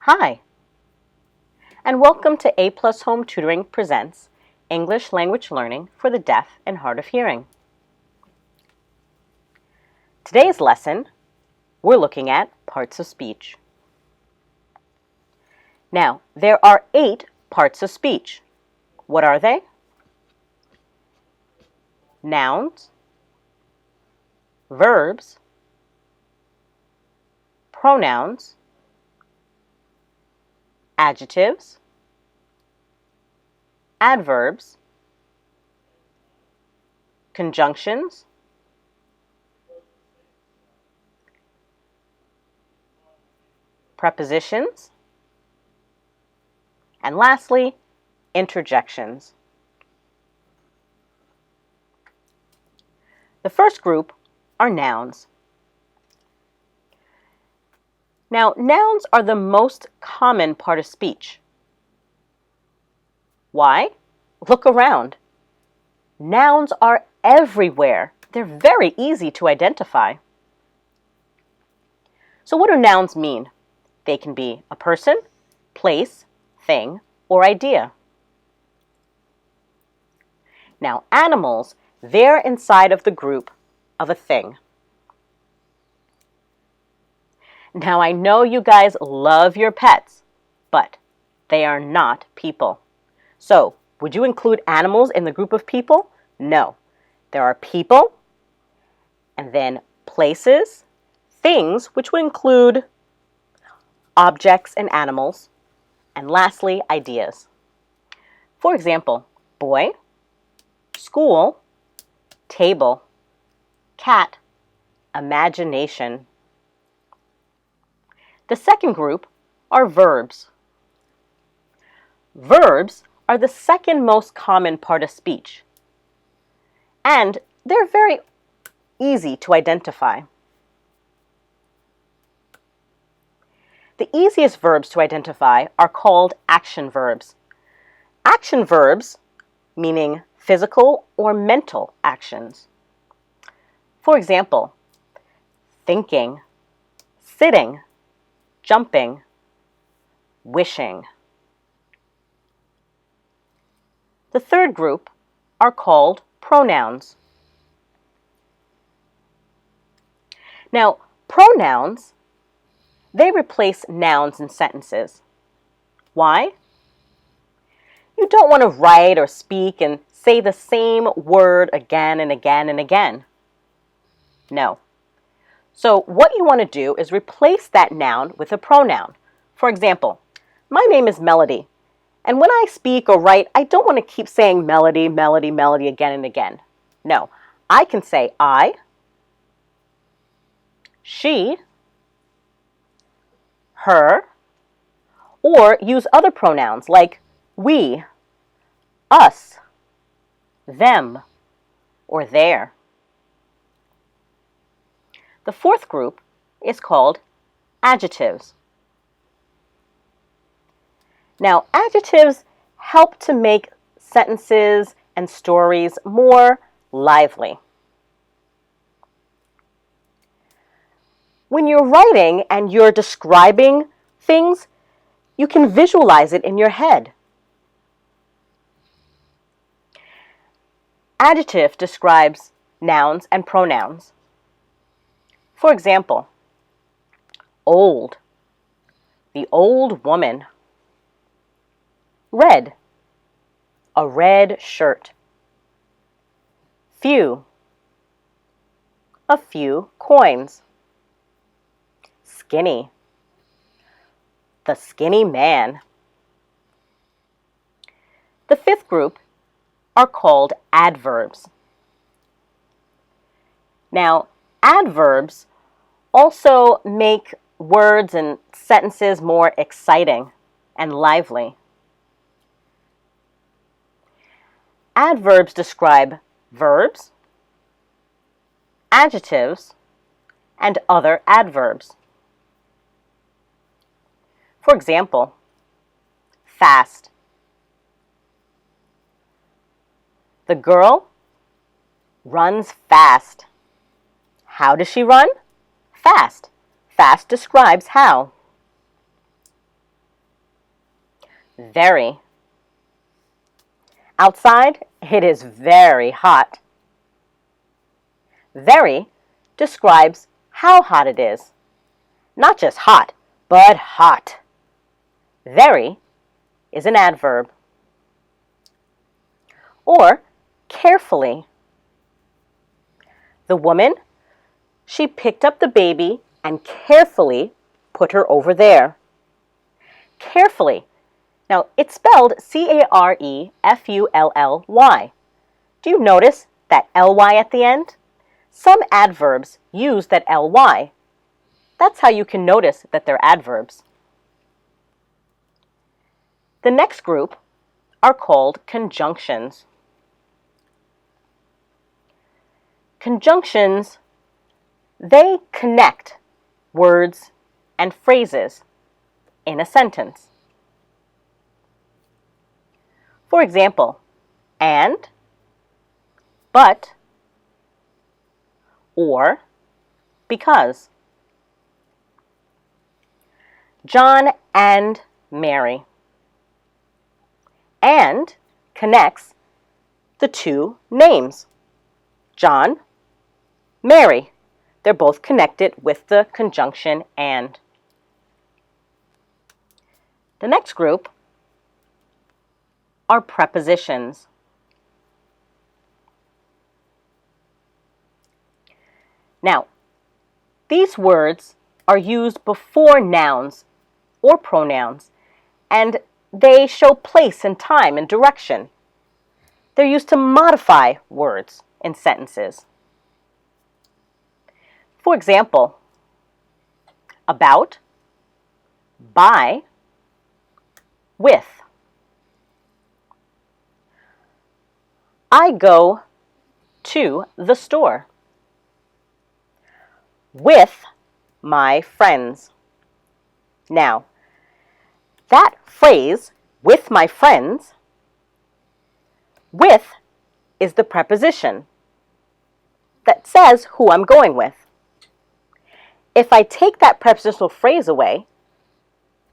Hi, and welcome to A Plus Home Tutoring presents English Language Learning for the Deaf and Hard of Hearing. Today's lesson, we're looking at parts of speech. Now, there are 8 parts of speech. What are they? Nouns, verbs, pronouns, adjectives, adverbs, conjunctions, prepositions, and lastly, interjections. The first group are nouns. Now, nouns are the most common part of speech. Why? Look around. Nouns are everywhere. They're very easy to identify. So what do nouns mean? They can be a person, place, thing, or idea. Now, animals, they're inside of the group of a thing. Now, I know you guys love your pets, but they are not people. So, would you include animals in the group of people? No. There are people, and then places, things, which would include objects and animals, and lastly, ideas. For example, boy, school, table, cat, imagination. The second group are verbs. Verbs are the second most common part of speech, and they're very easy to identify. The easiest verbs to identify are called action verbs. Action verbs meaning physical or mental actions. For example, thinking, sitting, jumping, wishing. The third group are called pronouns. Now, pronouns, they replace nouns in sentences. Why? You don't want to write or speak and say the same word again and again and again. No. So what you want to do is replace that noun with a pronoun. For example, my name is Melody, and when I speak or write, I don't want to keep saying Melody, Melody, Melody again and again. No, I can say I, she, her, or use other pronouns like we, us, them, or their. The fourth group is called adjectives. Now, adjectives help to make sentences and stories more lively. When you're writing and you're describing things, you can visualize it in your head. Adjective describes nouns and pronouns. For example, old, the old woman. Red, a red shirt. Few, a few coins. Skinny, the skinny man. The fifth group are called adverbs. Now, adverbs also make words and sentences more exciting and lively. Adverbs describe verbs, adjectives, and other adverbs. For example, fast. The girl runs fast. How does she run? Fast. Fast describes how. Very. Outside, it is very hot. Very describes how hot it is. Not just hot, but hot. Very is an adverb. Or carefully. The woman, she picked up the baby and carefully put her over there. Carefully. Now, it's spelled C-A-R-E-F-U-L-L-Y. Do you notice that L-Y at the end? Some adverbs use that L-Y. That's how you can notice that they're adverbs. The next group are called conjunctions. Conjunctions, they connect words and phrases in a sentence. For example, and, but, or, because. John and Mary. And connects the two names, John, Mary. They're both connected with the conjunction and. The next group are prepositions. Now, these words are used before nouns or pronouns, and they show place and time and direction. They're used to modify words in sentences. For example, about, by, with. I go to the store with my friends. Now, that phrase, with my friends, with is the preposition that says who I'm going with. If I take that prepositional phrase away,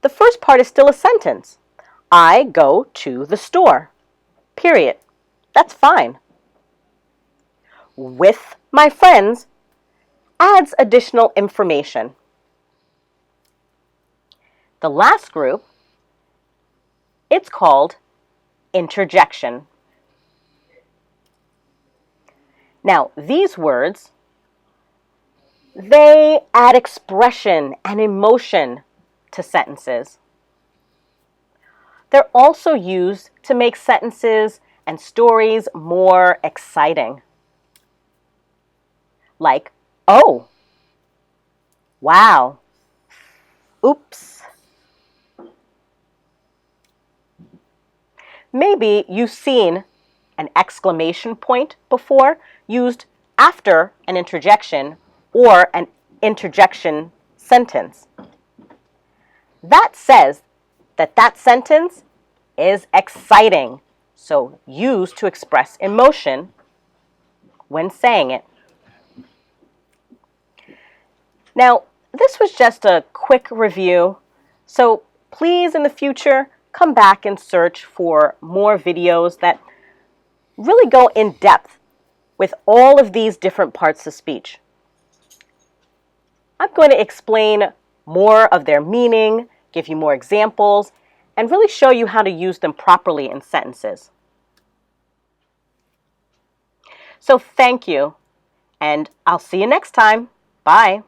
the first part is still a sentence. I go to the store, period. That's fine. With my friends adds additional information. The last group, it's called interjection. Now, these words, they add expression and emotion to sentences. They're also used to make sentences and stories more exciting. Like, oh, wow, oops. Maybe you've seen an exclamation point before used after an interjection or an interjection sentence. That says that that sentence is exciting, so used to express emotion when saying it. Now, this was just a quick review, so please in the future come back and search for more videos that really go in depth with all of these different parts of speech. I'm going to explain more of their meaning, give you more examples, and really show you how to use them properly in sentences. So thank you, and I'll see you next time. Bye.